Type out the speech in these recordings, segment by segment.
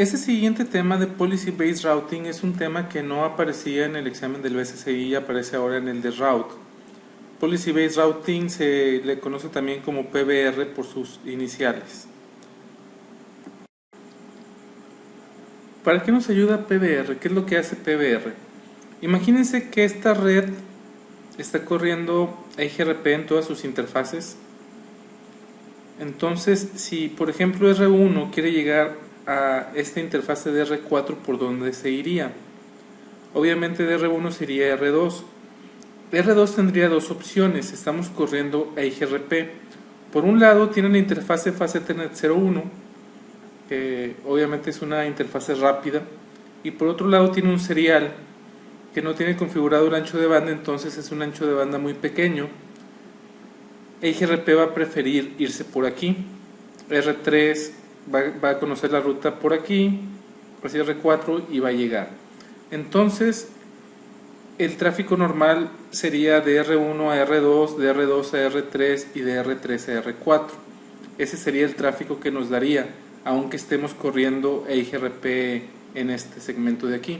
Ese siguiente tema de Policy Based Routing es un tema que no aparecía en el examen del BSSI y aparece ahora en el de Route. Policy Based Routing se le conoce también como PBR por sus iniciales. ¿Para qué nos ayuda PBR? ¿Qué es lo que hace PBR? Imagínense que esta red está corriendo EIGRP en todas sus interfaces. Entonces, si por ejemplo R1 quiere llegar a esta interfase de R4, ¿por dónde se iría? Obviamente de R1 se iría a R2. R2 tendría dos opciones. Estamos corriendo EIGRP. Por un lado tiene la interfase Fast Ethernet 01, que obviamente es una interfase rápida, y por otro lado tiene un serial que no tiene configurado el ancho de banda, entonces es un ancho de banda muy pequeño. EIGRP va a preferir irse por aquí. R3 va a conocer la ruta por aquí, hacia R4 y va a llegar. Entonces el tráfico normal sería de R1 a R2, de R2 a R3 y de R3 a R4. Ese sería el tráfico que nos daría, aunque estemos corriendo EIGRP en este segmento de aquí.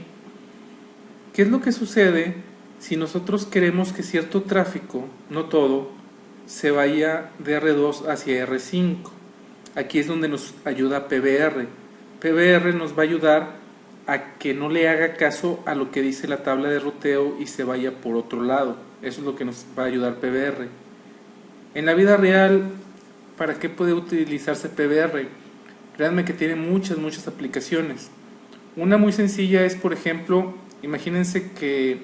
¿Qué es lo que sucede si nosotros queremos que cierto tráfico, no todo, se vaya de R2 hacia R5? Aquí es donde nos ayuda PBR. PBR nos va a ayudar a que no le haga caso a lo que dice la tabla de ruteo y se vaya por otro lado. Eso es lo que nos va a ayudar PBR. En la vida real, ¿para qué puede utilizarse PBR? Créanme que tiene muchas aplicaciones. Una muy sencilla es, por ejemplo, imagínense que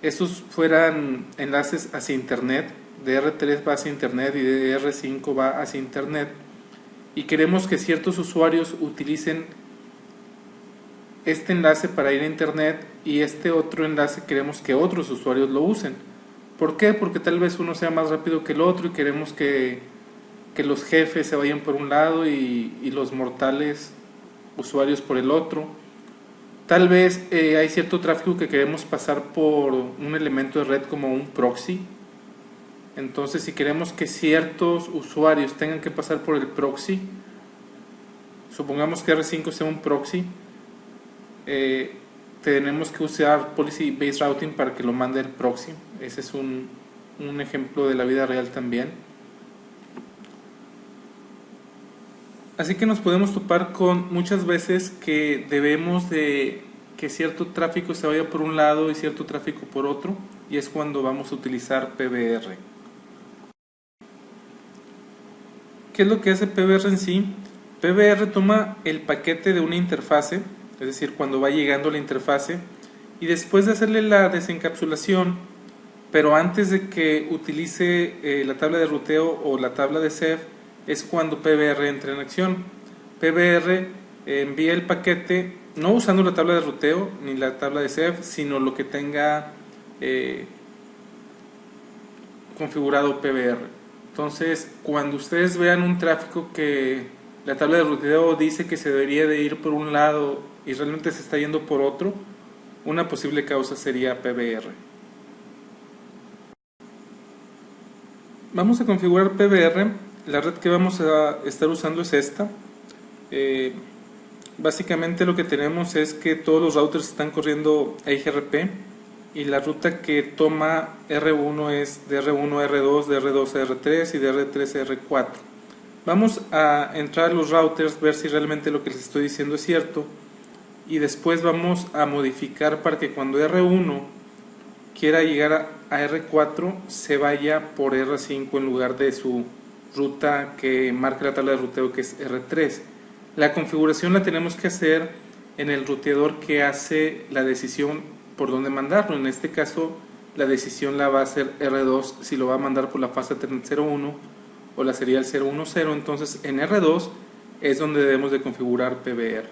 estos fueran enlaces hacia internet, de R3 va hacia internet y de R5 va hacia internet, y queremos que ciertos usuarios utilicen este enlace para ir a internet y este otro enlace queremos que otros usuarios lo usen. ¿Por qué? Porque tal vez uno sea más rápido que el otro y queremos que los jefes se vayan por un lado y los mortales usuarios por el otro. Tal vez hay cierto tráfico que queremos pasar por un elemento de red como un proxy. Entonces, si queremos que ciertos usuarios tengan que pasar por el proxy, supongamos que R5 sea un proxy, tenemos que usar Policy Based Routing para que lo mande el proxy. Ese es un ejemplo de la vida real también. Así que nos podemos topar con muchas veces que debemos de que cierto tráfico se vaya por un lado y cierto tráfico por otro, y es cuando vamos a utilizar PBR. ¿Qué es lo que hace PBR en sí? PBR toma el paquete de una interfase, es decir, cuando va llegando a la interfase, y después de hacerle la desencapsulación, pero antes de que utilice la tabla de ruteo o la tabla de CEF, es cuando PBR entra en acción. PBR envía el paquete no usando la tabla de ruteo ni la tabla de CEF, sino lo que tenga configurado PBR. Entonces, cuando ustedes vean un tráfico que la tabla de ruteo dice que se debería de ir por un lado y realmente se está yendo por otro, una posible causa sería PBR. Vamos a configurar PBR. La red que vamos a estar usando es esta. Básicamente lo que tenemos es que todos los routers están corriendo EIGRP y la ruta que toma R1 es de R1 a R2, de R2 a R3 y de R3 a R4. Vamos a entrar a los routers, ver si realmente lo que les estoy diciendo es cierto, y después vamos a modificar para que cuando R1 quiera llegar a R4 se vaya por R5 en lugar de su ruta que marca la tabla de ruteo, que es R3. La configuración la tenemos que hacer en el ruteador que hace la decisión por dónde mandarlo. En este caso la decisión la va a hacer R2 si lo va a mandar por la Fast Ethernet 01 o la serial 010. Entonces en R2 es donde debemos de configurar PBR.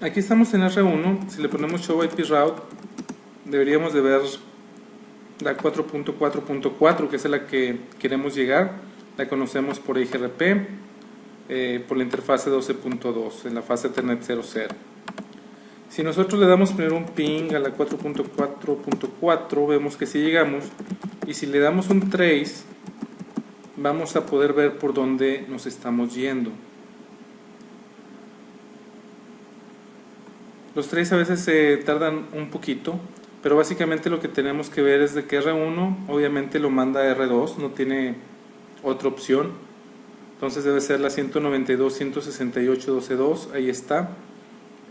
Aquí estamos en R1. Si le ponemos Show IP Route, deberíamos de ver la 4.4.4, que es a la que queremos llegar. La conocemos por EIGRP, por la interfase 12.2 en la fase Ethernet 00. Si nosotros le damos primero un ping a la 4.4.4, vemos que si llegamos, y si le damos un trace, vamos a poder ver por dónde nos estamos yendo. Los traces a veces se tardan un poquito, pero básicamente lo que tenemos que ver es de que R1 obviamente lo manda a R2, no tiene otra opción. Entonces debe ser la 192.168.12.2, ahí está.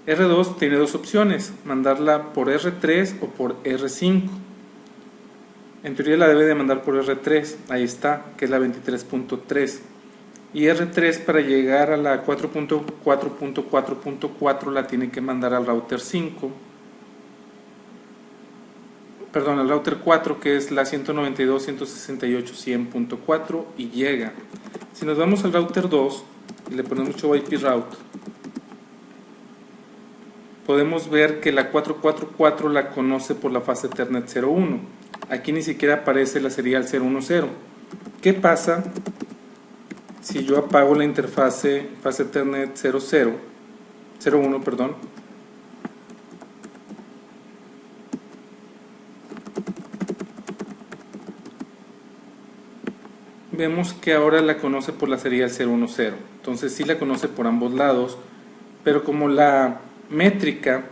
R2 tiene dos opciones, mandarla por R3 o por R5. En teoría la debe de mandar por R3, ahí está, que es la 23.3. Y R3 para llegar a la 4.4.4.4 la tiene que mandar al router 5. Perdón, al router 4, que es la 192.168.100.4, y llega. Si nos vamos al router 2 y le ponemos show IP route, podemos ver que la 444 la conoce por la fase Ethernet 01. Aquí ni siquiera aparece la serial 010. ¿Qué pasa si yo apago la interfase fase Ethernet 01, perdón? Vemos que ahora la conoce por la serial 010. Entonces sí la conoce por ambos lados, pero como la métrica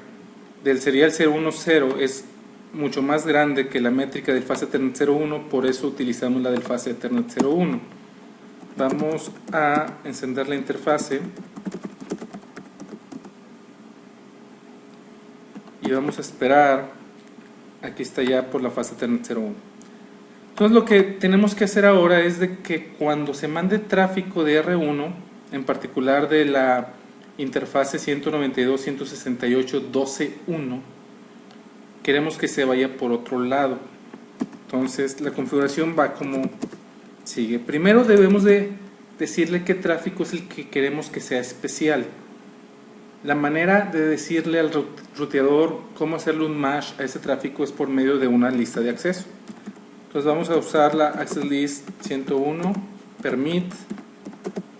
del serial 010 es mucho más grande que la métrica del fase Ethernet 01, por eso utilizamos la del fase Ethernet 01. Vamos a encender la interfase y vamos a esperar. Aquí está ya por la fase Ethernet 01. Entonces lo que tenemos que hacer ahora es de que cuando se mande tráfico de R1, en particular de la interfase 192.168.12.1, queremos que se vaya por otro lado. Entonces la configuración va como sigue. Primero debemos de decirle qué tráfico es el que queremos que sea especial. La manera de decirle al ruteador cómo hacerle un mash a ese tráfico es por medio de una lista de acceso. Entonces vamos a usar la access list 101 permit.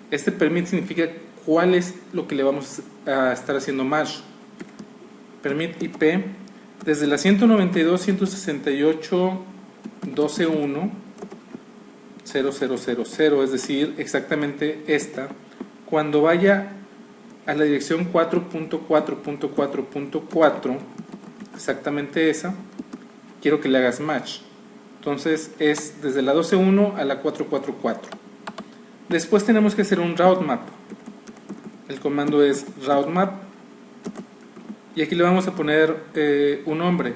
Este permit significa cuál es lo que le vamos a estar haciendo mash. Permit IP desde la 192.168.12.1.0000, es decir, exactamente esta. Cuando vaya a la dirección 4.4.4.4, exactamente esa, quiero que le hagas match. Entonces es desde la 12.1 a la 4.4.4. Después tenemos que hacer un route map. El comando es route map y aquí le vamos a poner un nombre.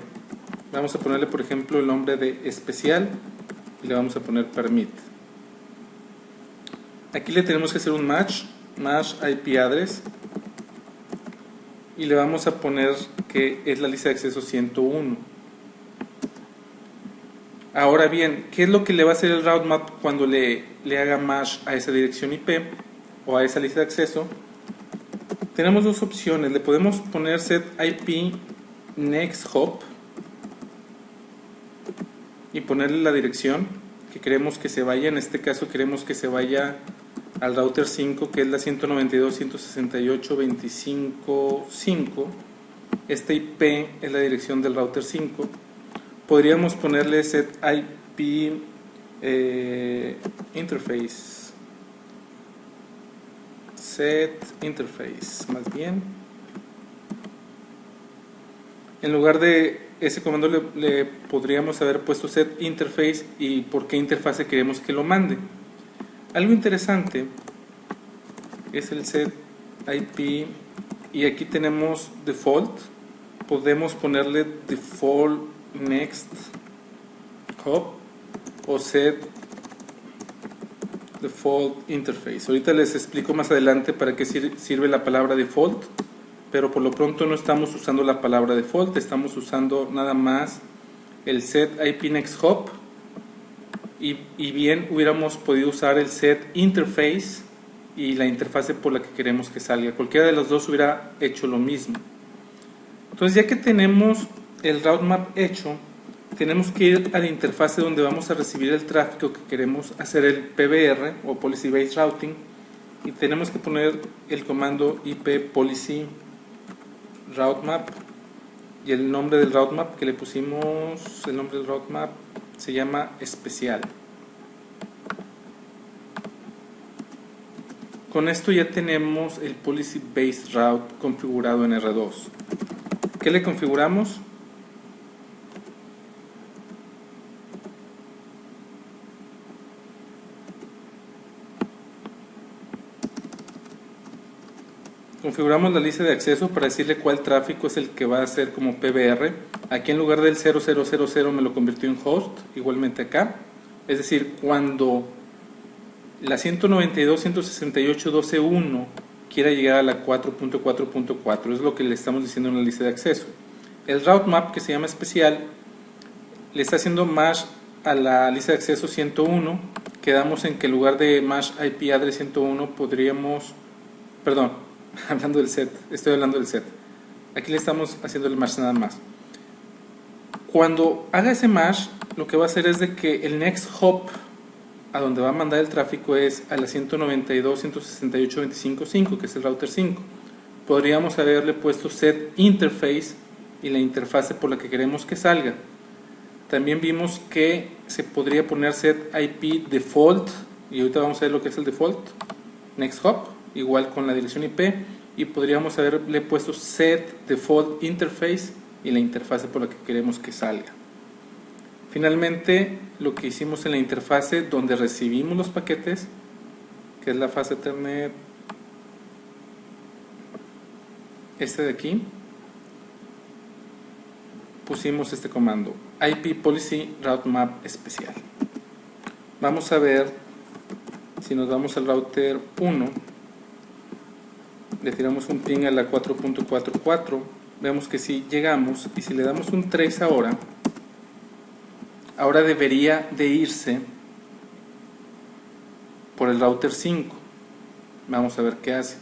Vamos a ponerle, por ejemplo, el nombre de especial y le vamos a poner permit. Aquí le tenemos que hacer un match IP address y le vamos a poner que es la lista de acceso 101. Ahora bien, ¿qué es lo que le va a hacer el route map cuando le haga mash a esa dirección IP o a esa lista de acceso? Tenemos dos opciones. Le podemos poner set IP next hop y ponerle la dirección que queremos que se vaya. En este caso queremos que se vaya al router 5, que es la 192.168.25.5. Este IP es la dirección del router 5. Podríamos ponerle set IP interface, set interface, más bien. En lugar de ese comando le podríamos haber puesto set interface y por qué interfase queremos que lo mande. Algo interesante es el set IP y aquí tenemos default. Podemos ponerle default next hop o set default interface. Ahorita les explico más adelante para qué sirve la palabra default, pero por lo pronto no estamos usando la palabra default, estamos usando nada más el set IP next hop y bien hubiéramos podido usar el set interface y la interfase por la que queremos que salga. Cualquiera de los dos hubiera hecho lo mismo. Entonces, ya que tenemos el route map hecho, tenemos que ir a la interfase donde vamos a recibir el tráfico que queremos hacer el PBR o Policy Based Routing, y tenemos que poner el comando IP Policy Route Map y el nombre del route map que le pusimos, el nombre del route map se llama especial. con esto ya tenemos el Policy Based Route configurado en R2. ¿Qué le configuramos? Configuramos la lista de acceso para decirle cuál tráfico es el que va a ser como PBR. Aquí en lugar del 0000 me lo convirtió en host, igualmente acá. Es decir, cuando la 192.168.12.1 quiera llegar a la 4.4.4, es lo que le estamos diciendo en la lista de acceso. El route map, que se llama especial, le está haciendo mash a la lista de acceso 101. Quedamos en que en lugar de mash IP address 101 podríamos, perdón, hablando del set, estoy hablando del set. Aquí le estamos haciendo el mash nada más. Cuando haga ese mash, lo que va a hacer es de que el next hop a donde va a mandar el tráfico es a la 192.168.25.5, que es el router 5. Podríamos haberle puesto set interface y la interfase por la que queremos que salga. También vimos que se podría poner set IP default, y ahorita vamos a ver lo que es el default. Next hop, igual con la dirección IP, y podríamos haberle puesto set default interface y la interfase por la que queremos que salga. Finalmente, lo que hicimos en la interfase donde recibimos los paquetes, que es la fase Ethernet, este de aquí, pusimos este comando, IP Policy Route Map especial. Vamos a ver, si nos vamos al router 1, le tiramos un ping a la 4.44, vemos que si llegamos, y si le damos un trace ahora debería de irse por el router 5. Vamos a ver qué hace.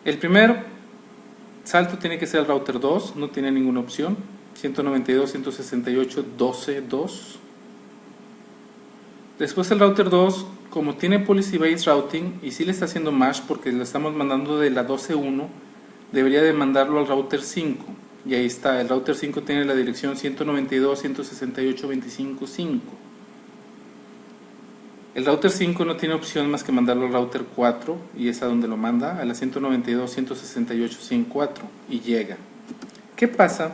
El primer salto tiene que ser el router 2, no tiene ninguna opción. 192.168.12.2. Después el router 2, como tiene Policy Based Routing y si le está haciendo mash porque le estamos mandando de la 12.1, debería de mandarlo al router 5. Y ahí está, el router 5 tiene la dirección 192.168.25.5. El router 5 no tiene opción más que mandarlo al router 4 y es a donde lo manda, a la 192.168.100.4 y llega. ¿Qué pasa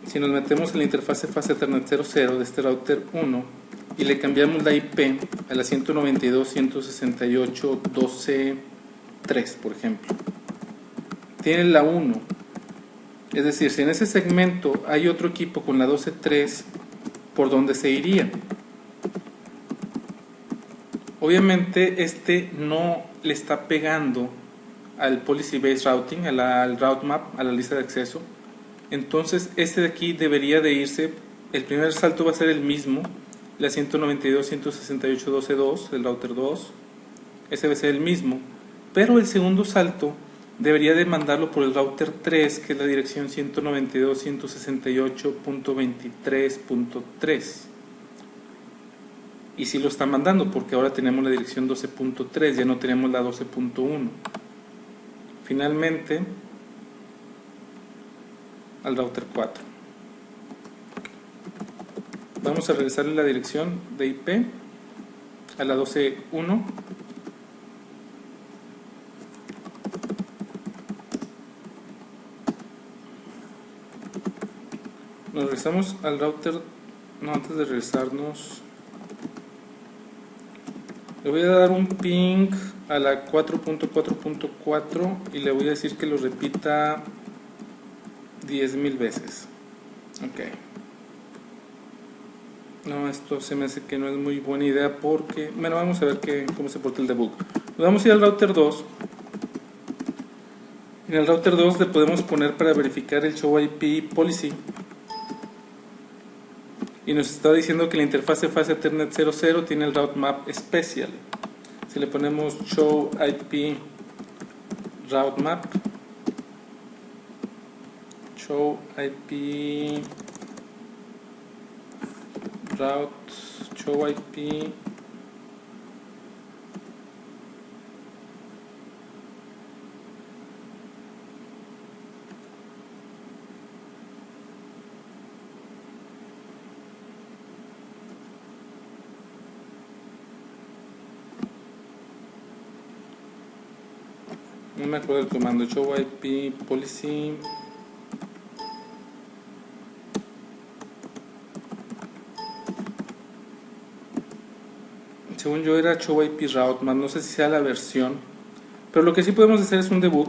si nos metemos en la interfase fase Ethernet 00 de este router 1 y le cambiamos la IP a la 192.168.12.3, por ejemplo? Tiene la 1. Es decir, si en ese segmento hay otro equipo con la 12.3, ¿por dónde se iría? Obviamente este no le está pegando al Policy Based Routing, al Route Map, a la lista de acceso. Entonces este de aquí debería de irse, el primer salto va a ser el mismo, la 192.168.12.2, el router 2, ese va a ser el mismo, pero el segundo salto debería de mandarlo por el router 3, que es la dirección 192.168.23.3. Y sí lo está mandando porque ahora tenemos la dirección 12.3, ya no tenemos la 12.1. Finalmente, al router 4. Vamos a regresarle la dirección de IP a la 12.1. Nos regresamos al router, no, antes de regresarnos, le voy a dar un ping a la 4.4.4 y le voy a decir que lo repita 10.000 veces. Ok. No, esto se me hace que no es muy buena idea porque, bueno, vamos a ver cómo se porta el debug. Nos vamos a ir al router 2. En el router 2 le podemos poner para verificar el show IP policy. Y nos está diciendo que la interfase fase Ethernet 00 tiene el route map special. Si le ponemos show IP route map, show IP route, show IP No me acuerdo del comando. Show IP policy. Según yo era show IP route, más no sé si sea la versión. Pero lo que sí podemos hacer es un debug,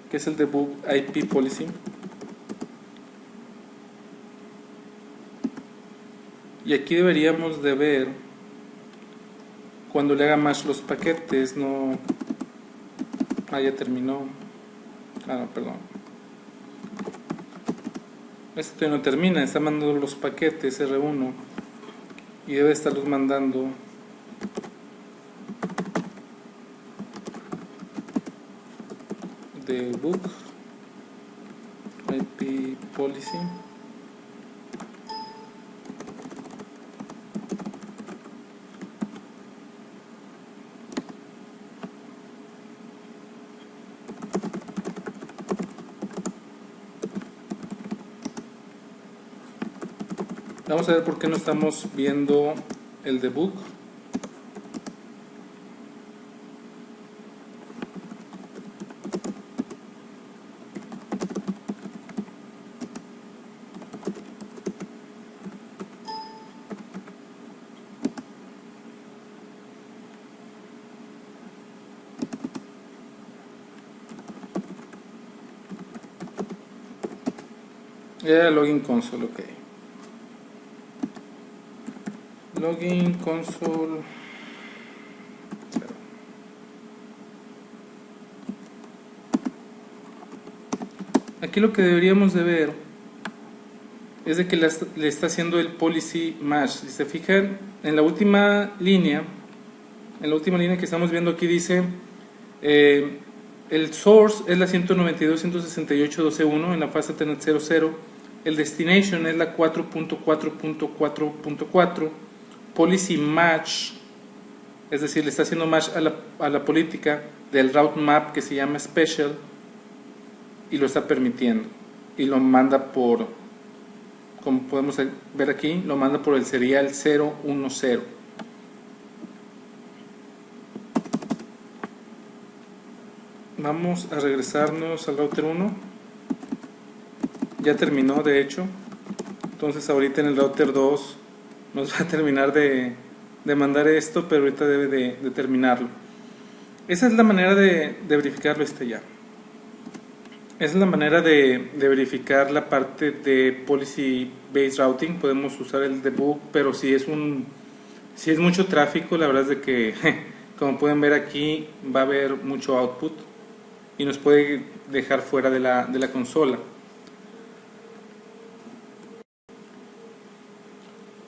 que es el debug IP policy. Y aquí deberíamos de ver cuando le haga match los paquetes. No, ya terminó. No, perdón, este todavía no termina. Está mandando los paquetes R1 y debe estarlos mandando debug IP policy. Vamos a ver por qué no estamos viendo el debug. Era login console, ok. Login console. Aquí lo que deberíamos de ver es de que le está haciendo el policy match. Si se fijan en la última línea, que estamos viendo aquí dice el source es la 192.168.12.1 en la fase Ethernet 00. El destination es la 4.4.4.4. Policy match, es decir, le está haciendo match a la política del route map que se llama special y lo está permitiendo y lo manda por, como podemos ver aquí, lo manda por el serial 010. Vamos a regresarnos al router 1. Ya terminó, de hecho. Entonces ahorita en el router 2 nos va a terminar de mandar esto, pero ahorita debe de terminarlo. Esa es la manera de verificarlo ya. Esa es la manera de verificar la parte de policy based routing. Podemos usar el debug, pero si es mucho tráfico, la verdad es de que como pueden ver aquí va a haber mucho output y nos puede dejar fuera de la consola.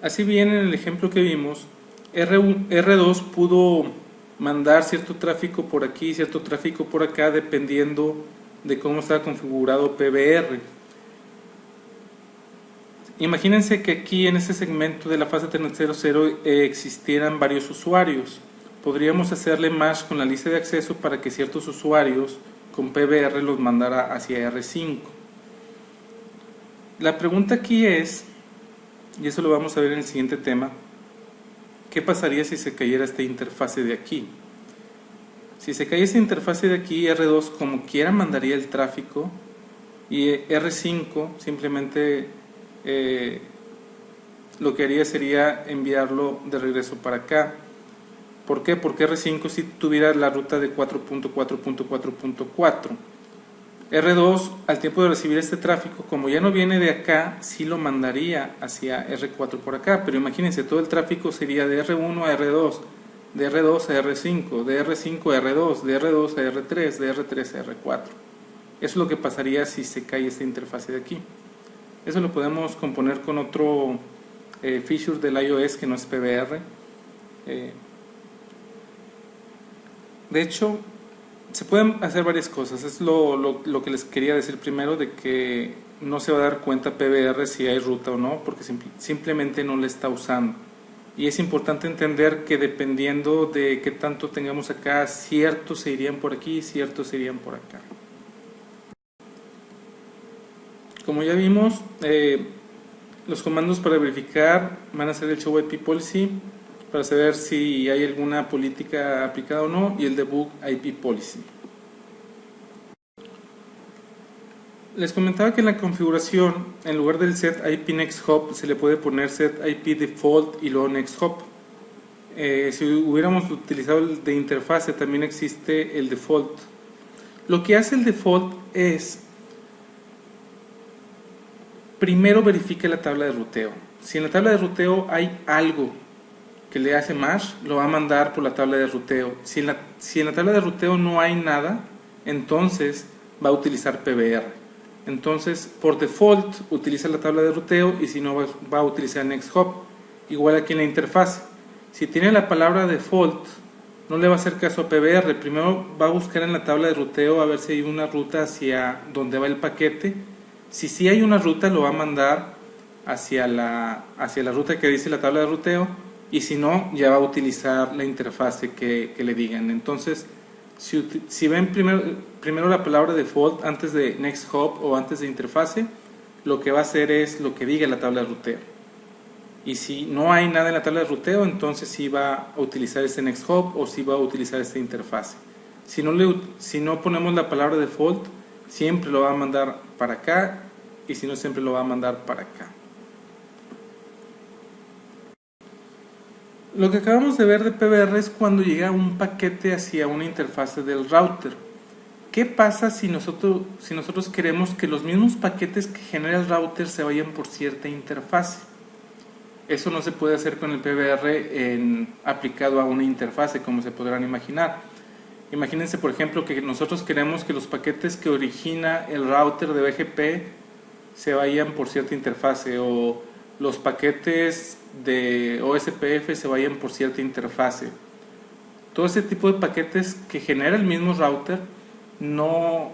Así bien, en el ejemplo que vimos, R2 pudo mandar cierto tráfico por aquí, cierto tráfico por acá, dependiendo de cómo está configurado PBR. Imagínense que aquí en este segmento de la fase Ethernet 00 existieran varios usuarios. Podríamos hacerle match con la lista de acceso para que ciertos usuarios con PBR los mandara hacia R5. La pregunta aquí es, y eso lo vamos a ver en el siguiente tema, ¿qué pasaría si se cayera esta interfase de aquí? Si se cae esta interfase de aquí, R2 como quiera mandaría el tráfico y R5 simplemente lo que haría sería enviarlo de regreso para acá. ¿Por qué? Porque R5 si tuviera la ruta de 4.4.4.4. R2 al tiempo de recibir este tráfico, como ya no viene de acá, sí lo mandaría hacia R4 por acá, pero imagínense, todo el tráfico sería de R1 a R2, de R2 a R5, de R5 a R2, de R2 a R3, de R3 a R4. Eso es lo que pasaría si se cae esta interfase de aquí. Eso lo podemos componer con otro feature del iOS que no es PBR. De hecho, se pueden hacer varias cosas. Es lo que les quería decir primero, de que no se va a dar cuenta PBR si hay ruta o no, porque simplemente no la está usando. Y es importante entender que dependiendo de qué tanto tengamos acá, ciertos se irían por aquí, ciertos se irían por acá. Como ya vimos, los comandos para verificar van a ser el show IP policy, para saber si hay alguna política aplicada o no, y el debug IP policy. Les comentaba que en la configuración, en lugar del set IP next hop, se le puede poner set IP default y luego next hop. Si hubiéramos utilizado el de interfase, también existe el default. Lo que hace el default es, primero verifica la tabla de ruteo. Si en la tabla de ruteo hay algo que le hace match, lo va a mandar por la tabla de ruteo. Si en la tabla de ruteo no hay nada, entonces va a utilizar PBR. Entonces, por default, utiliza la tabla de ruteo, y si no, va a utilizar next hop. Igual aquí en la interfaz. Si tiene la palabra default, no le va a hacer caso a PBR. Primero va a buscar en la tabla de ruteo a ver si hay una ruta hacia donde va el paquete. Si sí hay una ruta, lo va a mandar hacia la ruta que dice la tabla de ruteo, y si no, ya va a utilizar la interfase que le digan. Entonces, si ven primero la palabra default antes de next hop o antes de interfase, lo que va a hacer es lo que diga la tabla de ruteo. Y si no hay nada en la tabla de ruteo, entonces sí va a utilizar ese next hop o sí va a utilizar esta interfase. Si no ponemos la palabra default, siempre lo va a mandar para acá, y si no, siempre lo va a mandar para acá. Lo que acabamos de ver de PBR es cuando llega un paquete hacia una interfase del router. ¿Qué pasa si nosotros queremos que los mismos paquetes que genera el router se vayan por cierta interfase? Eso no se puede hacer con el PBR aplicado a una interfase, como se podrán imaginar. Imagínense, por ejemplo, que nosotros queremos que los paquetes que origina el router de BGP se vayan por cierta interfase, o los paquetes de OSPF se vayan por cierta interfase. Todo ese tipo de paquetes que genera el mismo router no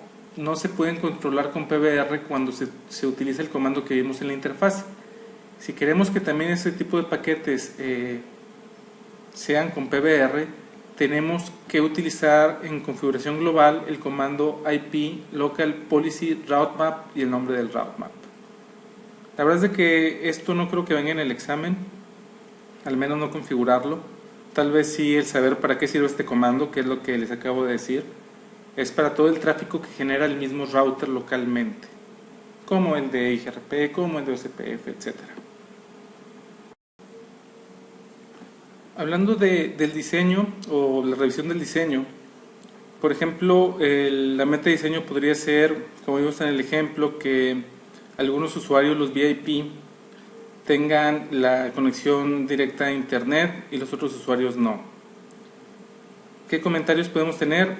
se pueden controlar con PBR cuando se utiliza el comando que vimos en la interfase. Si queremos que también ese tipo de paquetes sean con PBR, tenemos que utilizar en configuración global el comando IP local policy routemap y el nombre del routemap. La verdad es de que esto no creo que venga en el examen, al menos no configurarlo. Tal vez sí el saber para qué sirve este comando, que es lo que les acabo de decir. Es para todo el tráfico que genera el mismo router localmente, como el de IGRP, como el de OSPF, etc. Hablando del diseño o la revisión del diseño, por ejemplo, la meta de diseño podría ser, como vimos en el ejemplo, que algunos usuarios, los VIP, tengan la conexión directa a internet y los otros usuarios no. ¿Qué comentarios podemos tener?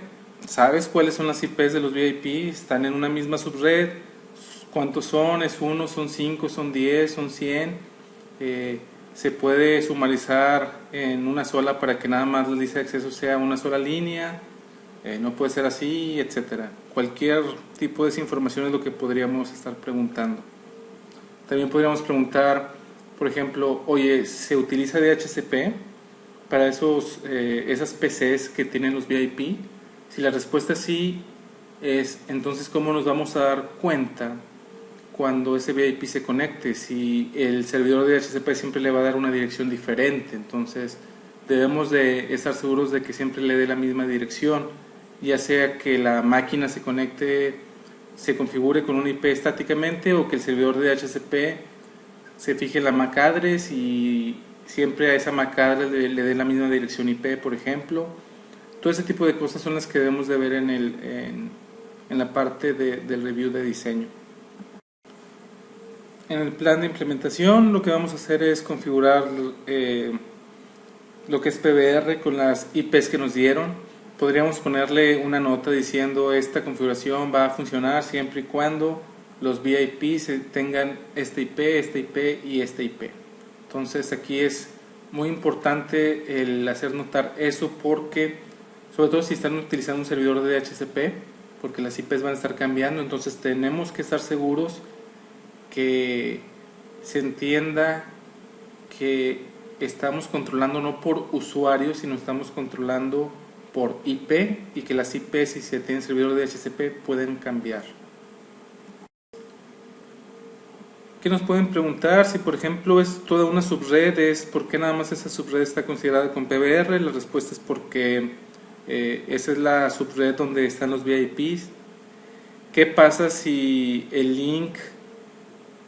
¿Sabes cuáles son las IPs de los VIP? ¿Están en una misma subred? ¿Cuántos son? ¿Es uno? ¿Son 5? ¿Son 10? ¿Son 100? ¿Se puede sumarizar en una sola para que nada más la lista de acceso sea una sola línea? No puede ser así, etcétera. Cualquier tipo de esa información es lo que podríamos estar preguntando. También podríamos preguntar, por ejemplo, oye, ¿se utiliza DHCP para esas PCs que tienen los VIP? Si la respuesta es sí, entonces ¿cómo nos vamos a dar cuenta cuando ese VIP se conecte? Si el servidor de DHCP siempre le va a dar una dirección diferente, entonces debemos de estar seguros de que siempre le dé la misma dirección, ya sea que la máquina se conecte, se configure con una IP estáticamente, o que el servidor de DHCP se fije en la MAC address y siempre a esa MAC address le dé la misma dirección IP, por ejemplo. Todo ese tipo de cosas son las que debemos de ver en la parte del review de diseño. En el plan de implementación lo que vamos a hacer es configurar lo que es PBR con las IPs que nos dieron. Podríamos ponerle una nota diciendo esta configuración va a funcionar siempre y cuando los VIPs tengan esta IP y esta IP. Entonces aquí es muy importante el hacer notar eso, porque sobre todo si están utilizando un servidor de DHCP, porque las IPs van a estar cambiando, entonces tenemos que estar seguros que se entienda que estamos controlando no por usuario, sino estamos controlando por IP, y que las IPs, si se tiene servidor de DHCP, pueden cambiar. ¿Qué nos pueden preguntar? Si por ejemplo es toda una subred, ¿por qué nada más esa subred está considerada con PBR? La respuesta es porque esa es la subred donde están los VIPs. ¿Qué pasa si el link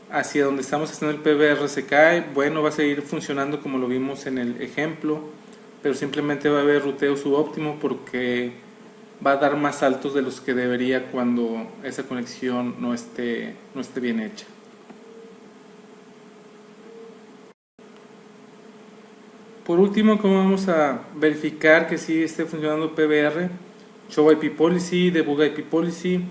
hacia donde estamos haciendo el PBR se cae? Bueno, va a seguir funcionando como lo vimos en el ejemplo, pero simplemente va a haber ruteo subóptimo porque va a dar más saltos de los que debería cuando esa conexión no esté bien hecha. Por último, ¿cómo vamos a verificar que sí esté funcionando PBR? Show IP Policy, Debug IP Policy.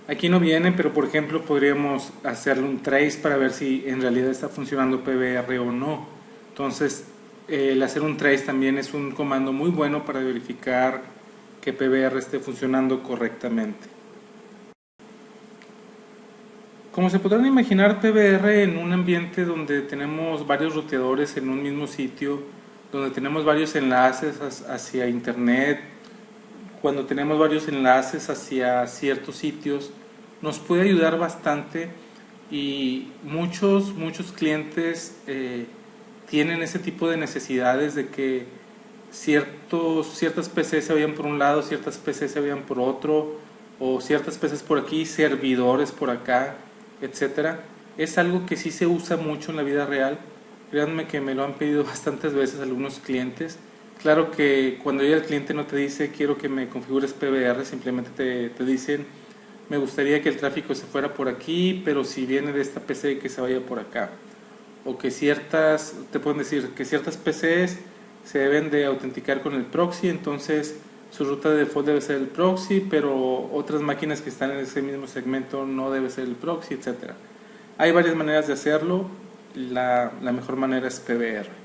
Aquí no viene, pero por ejemplo podríamos hacerle un trace para ver si en realidad está funcionando PBR o no. Entonces, el hacer un trace también es un comando muy bueno para verificar que PBR esté funcionando correctamente. Como se podrán imaginar, PBR en un ambiente donde tenemos varios ruteadores en un mismo sitio, donde tenemos varios enlaces hacia internet, cuando tenemos varios enlaces hacia ciertos sitios, nos puede ayudar bastante, y muchos clientes tienen ese tipo de necesidades de que ciertas PCs se vayan por un lado, ciertas PCs se vayan por otro, o ciertas PCs por aquí, servidores por acá, etcétera. Es algo que sí se usa mucho en la vida real. Créanme que me lo han pedido bastantes veces algunos clientes. Claro que cuando ya el cliente no te dice quiero que me configures PBR, simplemente te dicen me gustaría que el tráfico se fuera por aquí, pero si viene de esta PC que se vaya por acá. O que te pueden decir que ciertas PCs se deben de autenticar con el proxy, entonces su ruta de default debe ser el proxy, pero otras máquinas que están en ese mismo segmento no debe ser el proxy, etcétera. Hay varias maneras de hacerlo, la mejor manera es PBR.